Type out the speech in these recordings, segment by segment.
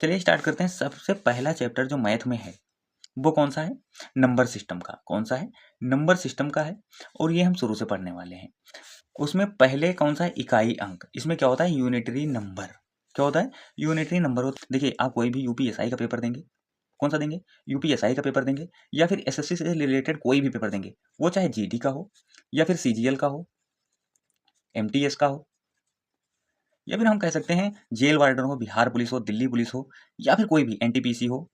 चलिए स्टार्ट करते हैं। सबसे पहला चैप्टर जो मैथ में है वो कौन सा है? नंबर सिस्टम का। कौन सा है? नंबर सिस्टम का है। और ये हम शुरू से पढ़ने वाले हैं। उसमें पहले कौन सा है? इकाई अंक। इसमें क्या होता है? Unitary number. क्या होता है? यूनिटरी नंबर होता है। देखिए, आप कोई भी यूपीएसआई का पेपर देंगे, कौन सा देंगे? यूपीएसआई का पेपर देंगे, या फिर एसएससी से रिलेटेड कोई भी पेपर देंगे, वो चाहे जीडी का हो, या फिर सीजीएल का हो, एमटीएस का हो, या फिर हम कह सकते हैं जेल वार्डन हो, बिहार पुलिस हो, दिल्ली पुलिस हो, या फिर कोई भी एनटीपीसी हो,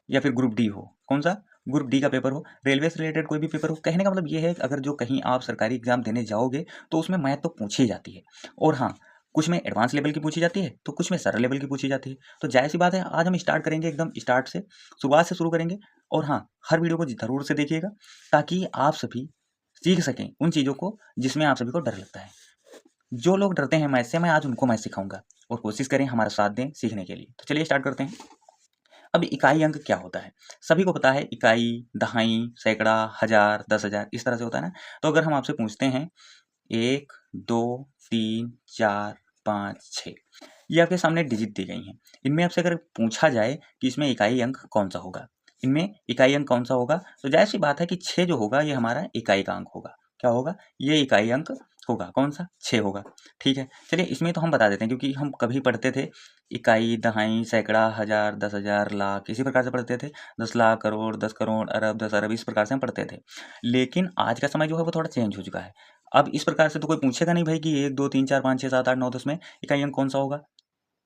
या फिर ग्रुप डी हो। कौन सा? ग्रुप डी का पेपर हो, रेलवे से रिलेटेड कोई भी पेपर हो। कहने का मतलब ये है कि अगर जो कहीं आप सरकारी एग्जाम देने जाओगे तो उसमें मैथ तो पूछी जाती है। और हाँ, कुछ में एडवांस लेवल की पूछी जाती है, तो कुछ में सरल लेवल की पूछी जाती है। तो जाहिर सी बात है, आज हम स्टार्ट करेंगे एकदम स्टार्ट से, शुरुआत से शुरू करेंगे। और हाँ, हर वीडियो को जरूर से देखिएगा ताकि आप सभी सीख सकें उन चीज़ों को जिसमें आप सभी को डर लगता है। जो लोग डरते हैं मैथ से, मैं आज उनको मैथ सिखाऊंगा, और कोशिश करें हमारा साथ दें सीखने के लिए। तो चलिए स्टार्ट करते हैं। अब इकाई अंक क्या होता है? सभी को पता है, इकाई, दहाई, सैकड़ा, हजार, 10,000, इस तरह से होता है ना। तो अगर हम आपसे पूछते हैं 1, 2, 3, 4, 5, 6, ये आपके सामने डिजिट दी गई हैं। इनमें आपसे अगर पूछा जाए कि इसमें इकाई अंक कौन सा होगा, इनमें इकाई अंक कौन सा होगा, तो जाहिर सी बात है कि 6 जो होगा ये हमारा इकाई का अंक होगा। क्या होगा? ये इकाई अंक होगा। कौन सा? 6 होगा। ठीक है, चलिए इसमें तो हम बता देते हैं क्योंकि हम कभी पढ़ते थे इकाई, दहाई, सैकड़ा, हजार, 10,000, लाख, इसी प्रकार से पढ़ते थे। 10 लाख, करोड़, 10 करोड़, अरब, 10 अरब, इस प्रकार से हम पढ़ते थे। लेकिन आज का समय जो है वो थोड़ा चेंज हो चुका है। अब इस प्रकार से तो कोई पूछेगा नहीं भाई कि 1, 2, 3, 4, 5, 6, 7, 8, 9, 10 में इकाई अंक कौन सा होगा?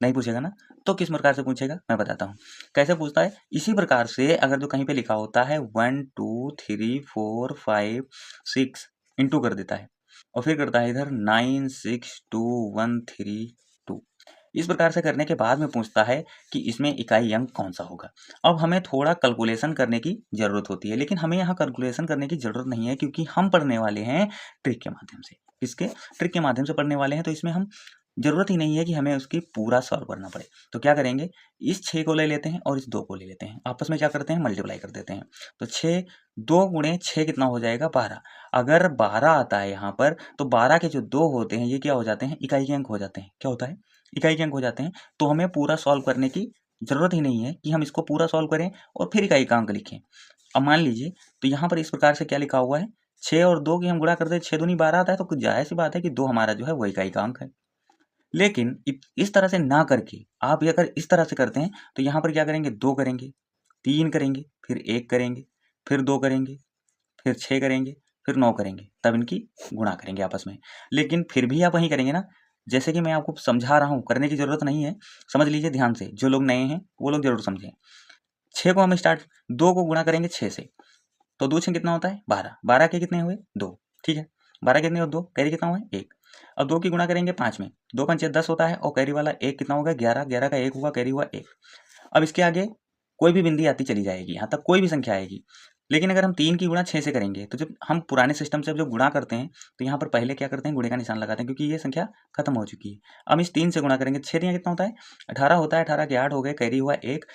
नहीं पूछेगा ना। तो किस प्रकार से पूछेगा, मैं बताता हूँ कैसे पूछता है। इसी प्रकार से अगर जो कहीं पे लिखा होता है 1, 2, 3, 4, 5, 6, इंटू कर देता है, और फिर करता है इधर 9, 6, 2, 1, 3, 2, इस प्रकार से करने के बाद में पूछता है कि इसमें इकाई अंक कौन सा होगा। अब हमें थोड़ा कैलकुलेशन करने की जरूरत होती है, लेकिन हमें यहाँ कैलकुलेशन करने की जरूरत नहीं है क्योंकि हम पढ़ने वाले हैं ट्रिक के माध्यम से। किसके? ट्रिक के माध्यम से पढ़ने वाले हैं, तो इसमें हम जरूरत ही नहीं है कि हमें उसकी पूरा सॉल्व करना पड़े। तो क्या करेंगे, इस 6 को ले लेते हैं और इस 2 को ले लेते हैं, आपस में क्या करते हैं? मल्टीप्लाई कर देते हैं। तो 6, 2 गुणे 6 कितना हो जाएगा? 12। अगर 12 आता है यहाँ पर, तो 12 के जो 2 होते हैं ये क्या हो जाते हैं? इकाई के अंक हो जाते हैं। क्या होता है? इकाई के अंक हो जाते हैं। तो हमें पूरा सॉल्व करने की जरूरत ही नहीं है कि हम इसको पूरा सॉल्व करें और फिर इकाई का अंक लिखें। अब मान लीजिए, तो यहाँ पर इस प्रकार से क्या लिखा हुआ है, 6 और 2 की हम गुणा करते हैं, 6 दूनी 12 आता है, तो कुछ जाहिर सी बात है कि 2 हमारा जो है वो इकाई का अंक है। लेकिन इस तरह से ना करके आप ये अगर इस तरह से करते हैं, तो यहाँ पर क्या करेंगे? 2 करेंगे, 3 करेंगे, फिर 1 करेंगे, फिर 2 करेंगे, फिर 6 करेंगे, फिर 9 करेंगे, तब इनकी गुणा करेंगे आपस में। लेकिन फिर भी आप वही करेंगे ना, जैसे कि मैं आपको समझा रहा हूँ, करने की जरूरत नहीं है। समझ लीजिए ध्यान से, जो लोग नए हैं वो लोग जरूर समझें। 6 को हम स्टार्ट, 2 को गुणा करेंगे 6 से, तो 2 6 कितना होता है? 12। 12 के कितने हुए? 2। ठीक है, 12 कितने और 2 कैरी कितना हुआ? 1। अब 2 की गुणा करेंगे 5 में, 2 5 10 होता है, और कैरी वाला 1 कितना होगा? 11। 11 का 1 हुआ, कैरी हुआ 1। अब इसके आगे कोई भी बिंदी आती चली जाएगी, यहाँ तक कोई भी संख्या आएगी। लेकिन अगर हम 3 की गुणा 6 से करेंगे, तो जब हम पुराने सिस्टम से जब गुणा करते हैं, तो यहाँ पर पहले क्या करते हैं? गुणे का निशान लगाते हैं, क्योंकि ये संख्या खत्म हो चुकी है। अब इस 3 से गुणा करेंगे, 6 दिया कितना होता है? 18 होता है, 18 के 8 हो गए, कैरी हुआ 1,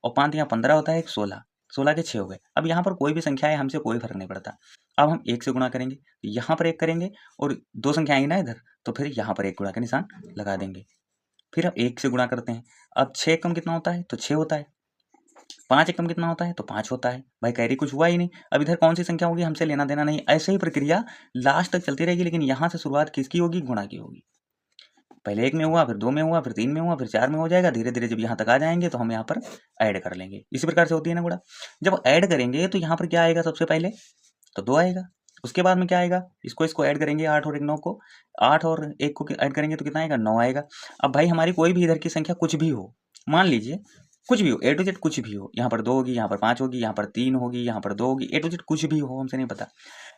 और 5 यहाँ 15 होता है, 16, 16 के 6 हो गए। अब यहाँ पर कोई भी संख्या है, हमसे कोई फर्क नहीं पड़ता। अब हम 1 से गुणा करेंगे, यहाँ पर 1 करेंगे, और 2 संख्या आएंगी ना इधर, तो फिर यहाँ पर 1 गुणा का निशान लगा देंगे। फिर हम 1 से गुणा करते हैं। अब 6 कम कितना होता है? तो 6 होता है। 5 एकम कितना होता है? तो 5 होता है। भाई कैरी कुछ हुआ ही नहीं। अब इधर कौन सी संख्या होगी? हमसे लेना देना नहीं। ऐसे ही प्रक्रिया लास्ट तक चलती रहेगी, लेकिन यहाँ से शुरुआत किसकी होगी? गुणा की होगी। पहले 1 में हुआ, फिर 2 में हुआ, फिर 3 में हुआ, फिर 4 में हो जाएगा। धीरे धीरे जब यहाँ तक आ जाएंगे तो हम यहाँ पर ऐड कर लेंगे। इसी प्रकार से होती है ना गुणा। जब ऐड करेंगे तो यहाँ पर क्या आएगा? सबसे पहले तो 2 आएगा। उसके बाद में क्या आएगा? इसको इसको ऐड करेंगे, 8 और 1 9 को, 8 और 1 को ऐड करेंगे तो कितना आएगा? 9 आएगा। अब भाई हमारी कोई भी इधर की संख्या कुछ भी हो, मान लीजिए कुछ भी हो, ए टू जेड कुछ भी हो, यहाँ पर 2 होगी, यहाँ पर 5 होगी, यहाँ पर 3 होगी, यहाँ पर 2 होगी, ए टू जेड कुछ भी हो, हमसे नहीं पता।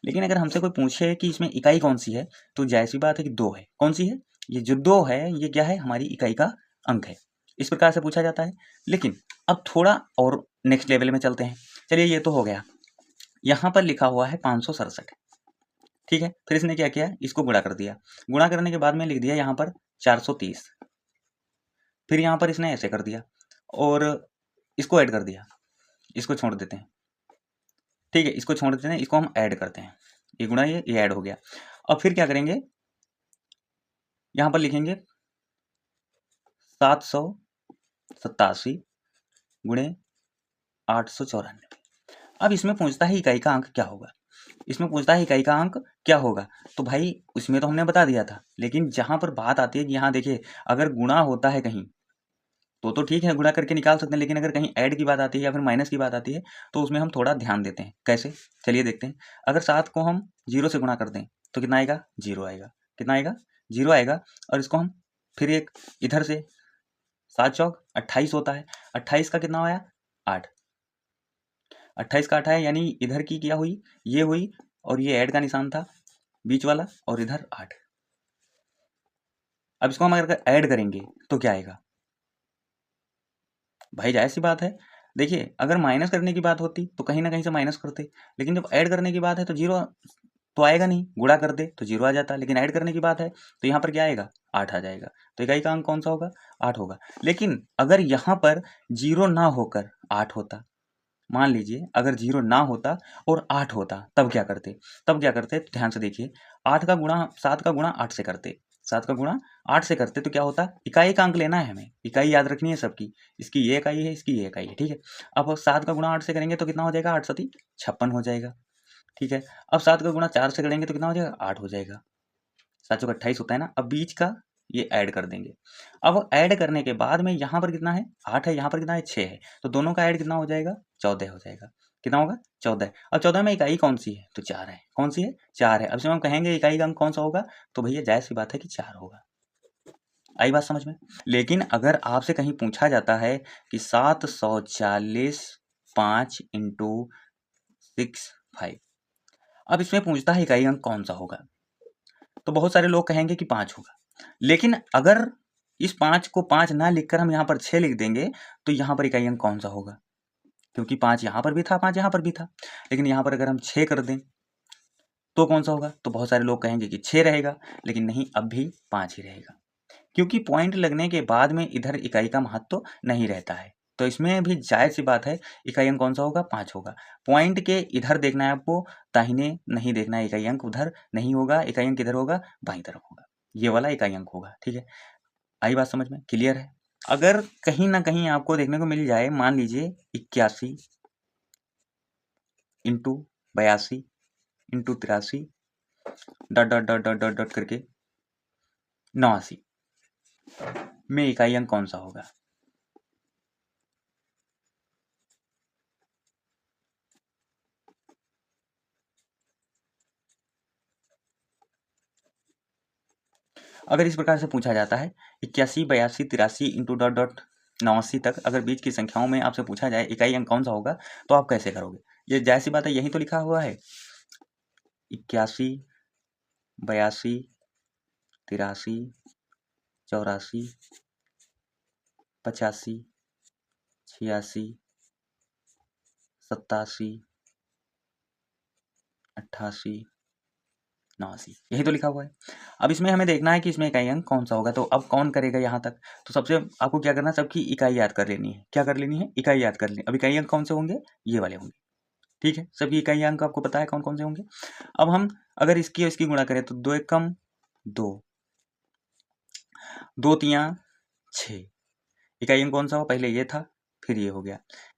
लेकिन अगर हमसे कोई पूछे कि इसमें इकाई कौन सी है, तो जाहिर सी बात है कि 2 है। कौन सी है? ये जो 2 है ये क्या है? हमारी इकाई का अंक है। इस प्रकार से पूछा जाता है। लेकिन अब थोड़ा और नेक्स्ट लेवल में चलते हैं। चलिए ये तो हो गया। यहाँ पर लिखा हुआ है 567। ठीक है, फिर इसने क्या किया? इसको गुणा कर दिया। गुणा करने के बाद में लिख दिया यहाँ पर 430। फिर यहाँ पर इसने ऐसे कर दिया और इसको ऐड कर दिया। इसको छोड़ देते हैं। ठीक है, इसको छोड़ देते हैं, इसको हम ऐड करते हैं। ये गुणा ये ऐड हो गया। अब फिर क्या करेंगे? यहाँ पर लिखेंगे 700 87 गुणे 894। अब इसमें पूछता है इकाई का अंक क्या होगा, इसमें पूछता है इकाई का अंक क्या होगा। तो भाई उसमें तो हमने बता दिया था, लेकिन जहां पर बात आती है कि यहाँ देखिए अगर गुणा होता है कहीं तो ठीक है, गुणा करके निकाल सकते हैं, लेकिन अगर कहीं ऐड की बात आती है या फिर माइनस की बात आती है तो उसमें हम थोड़ा ध्यान देते हैं। कैसे, चलिए देखते हैं। अगर 7 को हम 0 से गुणा कर दें तो कितना आएगा, 0 आएगा। कितना आएगा, 0 आएगा। और इसको हम फिर एक इधर से 7 चौक 28 होता है, 28 का कितना आया 8, 28 का 8 है, यानी इधर की क्या हुई, ये हुई, और ये ऐड का निशान था बीच वाला, और इधर 8। अब इसको हम अगर ऐड करेंगे तो क्या आएगा भाई, जाहिर सी बात है। देखिए अगर माइनस करने की बात होती तो कहीं ना कहीं से माइनस करते, लेकिन जब ऐड करने की बात है तो 0 तो आएगा नहीं, गुणा कर दे तो 0 आ जाता, लेकिन ऐड करने की बात है तो यहाँ पर क्या आएगा 8 आ जाएगा। तो इकाई का अंक कौन सा होगा, 8 होगा। लेकिन अगर यहाँ पर 0 ना होकर 8 होता, मान लीजिए अगर 0 ना होता और 8 होता, तब क्या करते, ध्यान से देखिए। 8 का गुणा 7 का गुणा 8 से करते, 7 का गुणा 8 से करते तो क्या होता, इकाई का अंक लेना है हमें, इकाई याद रखनी है सबकी, इसकी ये इकाई है, इसकी ये इकाई है, ठीक है। अब 7 का गुणा 8 से करेंगे तो कितना हो जाएगा, 8 सती 56 हो जाएगा, ठीक है। अब 7 का गुणा 4 से करेंगे तो कितना हो जाएगा, 8 हो जाएगा। 7 चौक 28 होता है ना। अब बीच का ये ऐड कर देंगे। अब ऐड करने के बाद में यहाँ पर कितना है 8 है, यहाँ पर कितना है 6 है, तो दोनों का ऐड कितना हो जाएगा 14 हो जाएगा। कितना होगा 14। अब 14 में इकाई कौन सी है, तो 4 है। कौन सी है, 4 है। अब इसमें हम कहेंगे इकाई का अंक कौन सा होगा, तो भैया जाहिर सी बात है कि 4 होगा। आई बात समझ में। लेकिन अगर आपसे कहीं पूछा जाता है कि 740 5 इंटू 6 5, अब इसमें पूछता है इकाई अंक कौन सा होगा, तो बहुत सारे लोग कहेंगे कि 5 होगा। लेकिन अगर इस 5 को 5 ना लिखकर हम यहाँ पर 6 लिख देंगे तो यहाँ पर इकाई अंक कौन सा होगा, क्योंकि 5 यहाँ पर भी था, 5 यहाँ पर भी था, लेकिन यहाँ पर अगर हम 6 कर दें तो कौन सा होगा, तो बहुत सारे लोग कहेंगे कि 6 रहेगा, लेकिन नहीं, अब भी 5 ही रहेगा, क्योंकि पॉइंट लगने के बाद में इधर इकाई का महत्व तो नहीं रहता है। तो इसमें भी जायज़ सी बात है, इकाई अंक कौन सा होगा, 5 होगा। पॉइंट के इधर देखना है आपको, दाहिने नहीं देखना है, इकाई अंक उधर नहीं होगा, इकाई अंक किधर होगा, बाईं तरफ होगा, ये वाला इकाई अंक होगा, ठीक है। आई बात समझ में, क्लियर है। अगर कहीं ना कहीं आपको देखने को मिल जाए, मान लीजिए 81 into 82 into 83 dot dot dot dot dot dot करके 89 में इकाई अंक कौन सा होगा, अगर इस प्रकार से पूछा जाता है 81 82 83 इंटू डॉट डॉट 89 तक, अगर बीच की संख्याओं में आपसे पूछा जाए इकाई अंक कौन सा होगा, तो आप कैसे करोगे। ये जाहिर सी बात है, यही तो लिखा हुआ है 81 82 83 84 85 86 87 88 89, यही तो लिखा हुआ है। अब इसमें हमें देखना है कि इसमें इकाई अंक कौन सा होगा, तो अब कौन करेगा यहाँ तक, तो सबसे आपको क्या करना है, सबकी इकाई याद कर लेनी है। क्या कर लेनी है, इकाई याद कर लेनी। अब इकाई अंक कौन से होंगे, ये वाले होंगे, ठीक है। सभी इकाई अंक आपको पता है कौन कौन से होंगे। अब हम अगर इसकी और इसकी गुणा करें तो 2 एकम 2, 2 तियां 6, इकाई अंक कौन सा हो, पहले ये था फिर ये हो गया,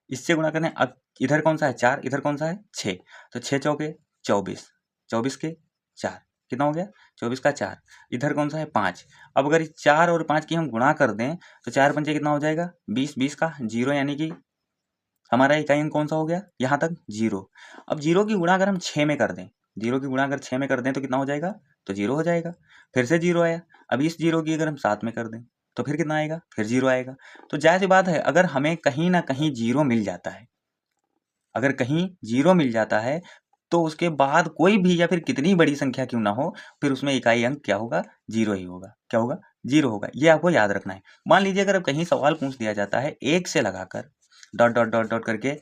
इससे गुणा करें। अब इधर कौन सा है 4, इधर कौन सा है 6, तो 6 चौके 24, 24 के 4, कितना हो गया 24 का 4, इधर कौन सा है 5। अब अगर इस 4 और 5 की हम गुणा कर दें तो 4 पंचे कितना हो जाएगा 20, 20 का 0, यानी कि हमारा इकाई अंक कौन सा हो गया यहाँ तक 0। अब 0 की गुणा अगर हम 6 में कर दें, 0 की गुणा अगर 6 में कर दें तो कितना हो जाएगा, तो 0 हो जाएगा। फिर से 0 आया। अब इस 0 की अगर हम 7 में कर दें तो फिर कितना आएगा, फिर 0 आएगा। तो जाहिर सी बात है, अगर हमें कहीं ना कहीं 0 मिल जाता है, अगर कहीं 0 मिल जाता है तो उसके बाद कोई भी या फिर कितनी बड़ी संख्या क्यों ना हो, फिर उसमें इकाई अंक क्या होगा, 0 ही होगा। क्या होगा, 0 होगा। ये आपको याद रखना है। मान लीजिए अगर अब कहीं सवाल पूछ दिया जाता है 1 से लगाकर डॉट डॉट डॉट डॉट करके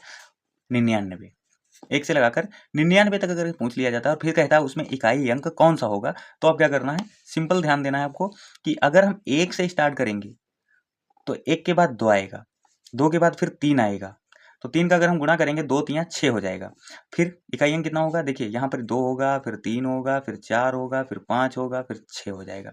99, 1 से लगाकर 99 तक अगर पूछ लिया जाता है और फिर कहता है उसमें इकाई अंक कौन सा होगा, तो आप क्या करना है, सिंपल ध्यान देना है आपको कि अगर हम 1 से स्टार्ट करेंगे तो 1 के बाद 2 आएगा, 2 के बाद फिर 3 आएगा, तो 3 का अगर हम गुणा करेंगे 2 तियां 6 हो जाएगा। फिर इकाई अंक कितना होगा, देखिए यहाँ पर 2 होगा, फिर 3 होगा, फिर 4 होगा, फिर 5 होगा, फिर 6 हो जाएगा।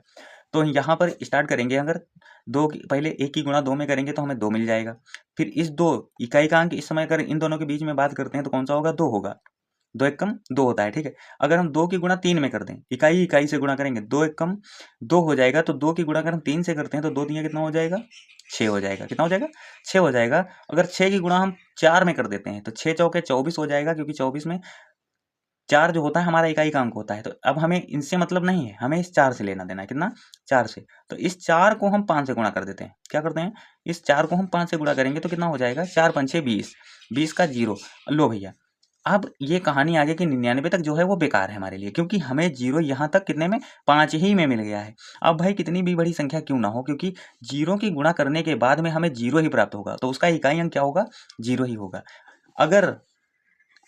तो यहाँ पर स्टार्ट करेंगे, अगर दो की पहले एक की गुणा 2 में करेंगे तो हमें 2 मिल जाएगा। फिर इस 2 इकाई का अंक इस समय अगर इन दोनों के बीच में बात करते हैं तो कौन सा होगा? 2 होगा। 2 एकम 2 होता है, ठीक है। अगर हम 2 की गुणा 3 में कर दें, इकाई इकाई से गुणा करेंगे, 2 एकम 2 हो जाएगा, तो 2 की गुणा अगर हम 3 से करते हैं तो 2 तिया कितना हो जाएगा? 6 हो जाएगा। कितना हो जाएगा? 6 हो जाएगा। अगर 6 की गुणा हम 4 में कर देते हैं तो 6 चौके 24 हो जाएगा, क्योंकि 24 में 4 जो होता है हमारा इकाई का अंक होता है। तो अब हमें इनसे मतलब नहीं है, हमें इस 4 से लेना देना है। कितना? 4 से। तो इस 4 को हम 5 से गुणा कर देते हैं। क्या करते हैं? इस 4 को हम 5 से गुणा करेंगे तो कितना हो जाएगा? 4 पंचे 20, 20 का 0। लो भैया, अब ये कहानी आगे की 99 तक जो है वो बेकार है हमारे लिए, क्योंकि हमें 0 यहाँ तक कितने में? 5 ही में मिल गया है। अब भाई कितनी भी बड़ी संख्या क्यों ना हो, क्योंकि 0 की गुणा करने के बाद में हमें 0 ही प्राप्त होगा, तो उसका इकाई अंक क्या होगा? 0 ही होगा। अगर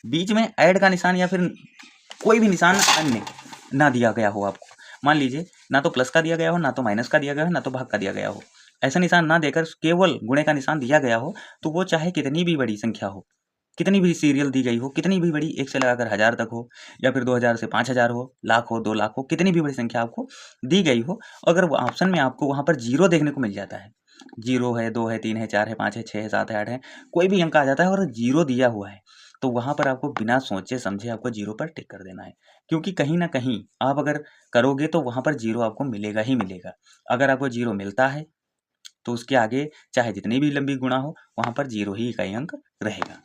बीच में ऐड का निशान या फिर कोई भी निशान अन्य ना दिया गया हो आपको, मान लीजिए ना तो प्लस का दिया गया हो, ना तो माइनस का दिया गया हो, ना तो भाग का दिया गया हो, ऐसा निशान ना देकर केवल गुणे का निशान दिया गया हो, तो वो चाहे कितनी भी बड़ी संख्या हो, कितनी भी सीरियल दी गई हो, कितनी भी बड़ी, 1 से लगाकर 1000 तक हो, या फिर 2000 से 5000 हो, लाख हो, 2 लाख हो, कितनी भी बड़ी संख्या आपको दी गई हो, अगर वो ऑप्शन में आपको वहां पर 0 देखने को मिल जाता है, 0 है, 2 है, 3 है, 4 है, 5 है, 6 है, 7 है, 8 है, कोई भी अंक आ जाता है और 0 दिया हुआ है, तो वहां पर आपको बिना सोचे समझे आपको 0 पर टिक कर देना है। क्योंकि कहीं ना कहीं आप अगर करोगे तो वहां पर 0 आपको मिलेगा ही मिलेगा। अगर आपको 0 मिलता है तो उसके आगे चाहे जितनी भी लंबी गुणा हो, वहां पर 0 ही इकाई अंक रहेगा।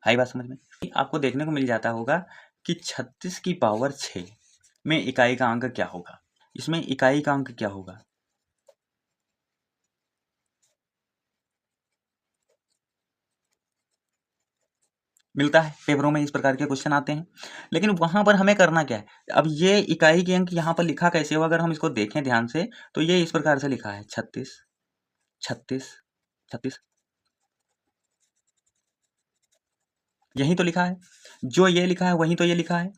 आई बात समझ में? आपको देखने को मिल जाता होगा कि 36 की पावर 6 में इकाई का अंक क्या होगा? इसमें इकाई का अंक क्या होगा? मिलता है, पेपरों में इस प्रकार के क्वेश्चन आते हैं। लेकिन वहां पर हमें करना क्या है? अब ये इकाई के अंक यहाँ पर लिखा कैसे होगा, अगर हम इसको देखें ध्यान से तो ये इस प्रकार से लिखा है, 36, 36, 36, यही तो लिखा है। जो ये लिखा है वही तो ये लिखा है,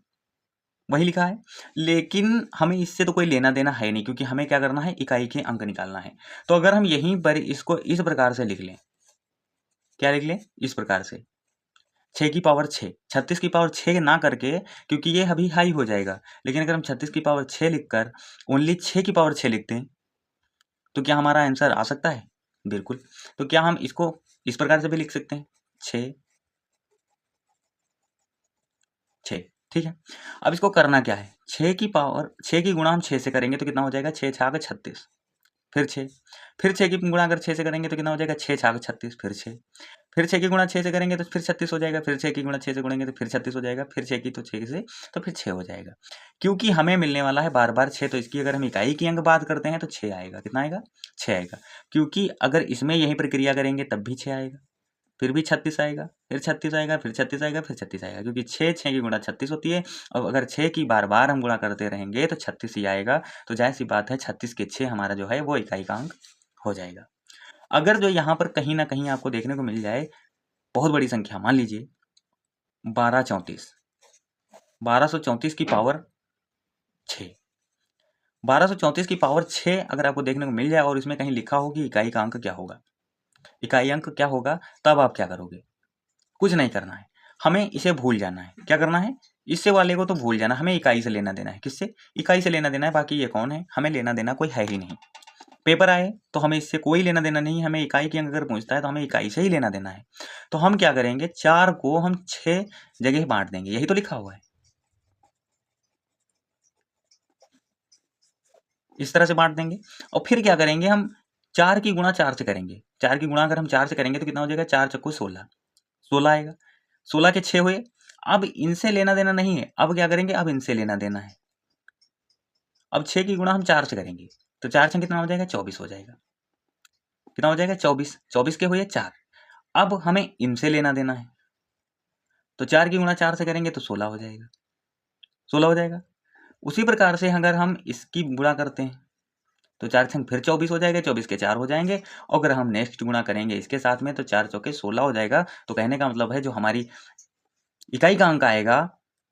वही लिखा है। लेकिन हमें इससे तो कोई लेना देना है नहीं, क्योंकि हमें क्या करना है? इकाई के अंक निकालना है। तो अगर हम यहीं पर इसको इस प्रकार से लिख लें, क्या लिख लें? इस प्रकार से, 6 की पावर 6, 36 की पावर 6 ना करके, क्योंकि ये अभी हाई हो जाएगा। लेकिन अगर हम 36 की पावर 6 लिखकर ओनली 6 की पावर 6 लिखते हैं तो क्या हमारा आंसर आ सकता है? बिल्कुल। तो क्या हम इसको इस प्रकार से भी लिख सकते हैं? 6, 6, ठीक है। अब इसको करना क्या है? 6 की पावर 6 की गुणा हम 6 से करेंगे तो कितना हो जाएगा? 6 छाक 36, फिर 6, फिर 6 की गुणा अगर 6 से करेंगे तो कितना हो जाएगा? 6 छाक 36, फिर 6, फिर 6 की गुणा 6 से करेंगे तो फिर 36 हो जाएगा, फिर 6 की गुणा 6 से गुणेंगे तो फिर 36 हो जाएगा, फिर 6 की तो 6 से तो फिर 6 हो जाएगा। क्योंकि हमें मिलने वाला है बार-बार 6, तो इसकी अगर हम इकाई की अंक बात करते हैं तो 6 आएगा। कितना आएगा? 6 आएगा। क्योंकि अगर इसमें यही प्रक्रिया करेंगे तब भी 6 आएगा, फिर भी 36 आएगा, फिर 36 आएगा, फिर 36 आएगा, फिर 36 आएगा, क्योंकि 6 की गुणा 36 होती है। और अगर 6 की बार-बार हम गुणा करते रहेंगे तो 36 ही आएगा। तो ज़ाहिर-सी बात है 36 के 6 हमारा जो है वो इकाई का अंक हो जाएगा। अगर जो यहाँ पर कहीं न कहीं आपको देखने को मिल जाए बहुत बड़ी संख्या, मान लीजिए 1234, 1234 की पावर 6, 1234 की पावर 6 अगर आपको देखने को मिल जाए और इसमें कहीं लिखा हो कि इकाई का अंक क्या होगा, इकाई अंक क्या होगा, तब आप क्या करोगे? कुछ नहीं करना है, हमें इसे भूल जाना है। क्या करना है? इससे वाले को तो भूल जाना, हमें इकाई से लेना देना है। किससे? इकाई से लेना देना है। बाकी ये कौन है? हमें लेना देना कोई है ही नहीं। पेपर आए तो हमें इससे कोई लेना देना नहीं, हमें इकाई के अंक अगर पूछता है तो हमें इकाई से ही लेना देना है। तो हम क्या करेंगे? 4 को हम 6 जगह बांट देंगे, यही तो लिखा हुआ है। इस तरह से बांट देंगे और फिर क्या करेंगे? हम 4 की गुणा 4 से करेंगे। 4 की गुणा अगर हम 4 से करेंगे तो कितना हो जाएगा? 4 चक्कू 16, 16 आएगा। 16 के 6 हुए। अब इनसे लेना देना नहीं है, अब क्या करेंगे? अब इनसे लेना देना है। अब 6 की गुणा हम 4 से करेंगे तो 4 से कितना हो जाएगा? 24 हो जाएगा। कितना हो जाएगा? 24, 24 के हुए 4। अब हमें इनसे लेना देना है, तो 4 की गुणा 4 से करेंगे तो 16 हो जाएगा, 16 हो जाएगा। उसी प्रकार से अगर हम इसकी गुणा करते हैं तो 4 छंग फिर 24 हो जाएगा, 24 के 4 हो जाएंगे। और अगर हम नेक्स्ट गुणा करेंगे इसके साथ में तो 4 चौके 16 हो जाएगा। तो कहने का मतलब है जो हमारी इकाई का अंक आएगा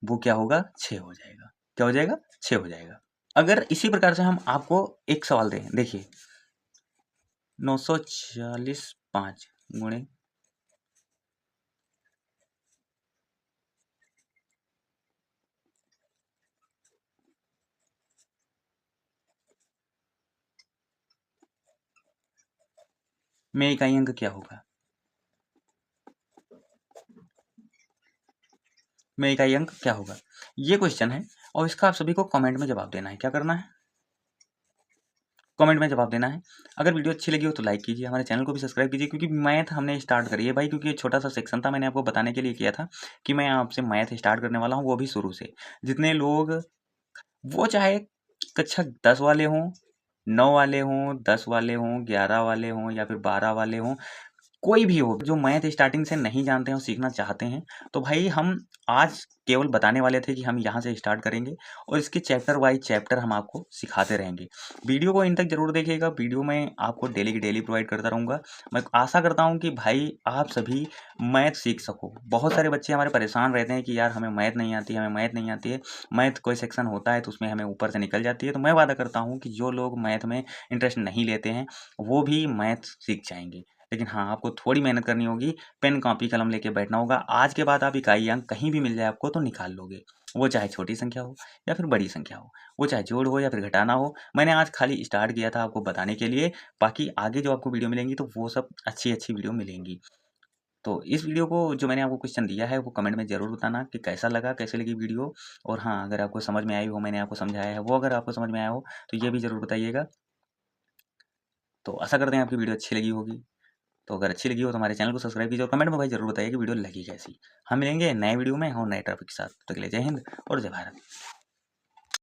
वो क्या होगा? 6 हो जाएगा। क्या हो जाएगा? 6 हो जाएगा। अगर इसी प्रकार से हम आपको एक सवाल दें, देखिए 940 5 गुणे में इकाई अंक क्या होगा? में इकाई अंक क्या होगा? ये क्वेश्चन है और इसका आप सभी को कमेंट में जवाब देना है। क्या करना है? कमेंट में जवाब देना है। अगर वीडियो अच्छी लगी हो तो लाइक कीजिए, हमारे चैनल को भी सब्सक्राइब कीजिए, क्योंकि मैथ हमने स्टार्ट करी है भाई, क्योंकि ये छोटा सा सेक्शन था, मैंने आपको बताने के लिए किया था कि मैं आपसे मैथ स्टार्ट करने वाला हूँ, वो भी शुरू से। जितने लोग, वो चाहे कक्षा 10 वाले हों, 9 वाले हों, 10 वाले हों, 11 वाले हों या फिर 12 वाले हों, कोई भी हो जो मैथ स्टार्टिंग से नहीं जानते हैं और सीखना चाहते हैं, तो भाई हम आज केवल बताने वाले थे कि हम यहाँ से स्टार्ट करेंगे और इसके चैप्टर वाइज चैप्टर हम आपको सिखाते रहेंगे। वीडियो को इन तक जरूर देखिएगा, वीडियो मैं आपको डेली की डेली प्रोवाइड करता रहूँगा। मैं आशा करता हूँ कि भाई आप सभी मैथ सीख सको। बहुत सारे बच्चे हमारे परेशान रहते हैं कि यार हमें मैथ नहीं आती है, हमें मैथ नहीं आती है। मैथ कोई सेक्शन होता है तो उसमें हमें ऊपर से निकल जाती है। तो मैं वादा करता हूँ कि जो लोग मैथ में इंटरेस्ट नहीं लेते हैं वो भी मैथ सीख जाएंगे। लेकिन हाँ, आपको थोड़ी मेहनत करनी होगी, पेन कॉपी कलम लेके बैठना होगा। आज के बाद आप इकाई अंक कहीं भी मिल जाए आपको तो निकाल लोगे, वो चाहे छोटी संख्या हो या फिर बड़ी संख्या हो, वो चाहे जोड़ हो या फिर घटाना हो। मैंने आज खाली स्टार्ट किया था आपको बताने के लिए, बाकी आगे जो आपको वीडियो मिलेंगी तो वो सब अच्छी अच्छी वीडियो मिलेंगी। तो इस वीडियो को जो मैंने आपको क्वेश्चन दिया है वो कमेंट में ज़रूर बताना कि कैसा लगा, कैसे लगी वीडियो। और हाँ, अगर आपको समझ में आई हो, मैंने आपको समझाया है वो अगर आपको समझ में आया हो तो ये भी ज़रूर बताइएगा। तो आशा करते हैं आपकी वीडियो अच्छी लगी होगी। तो अगर अच्छी लगी हो तो हमारे चैनल को सब्सक्राइब कीजिए और कमेंट में भाई ज़रूर बताइए कि वीडियो लगी कैसी। हम मिलेंगे नए वीडियो में और नए टॉपिक के साथ। तो के लिए जय हिंद और जय भारत।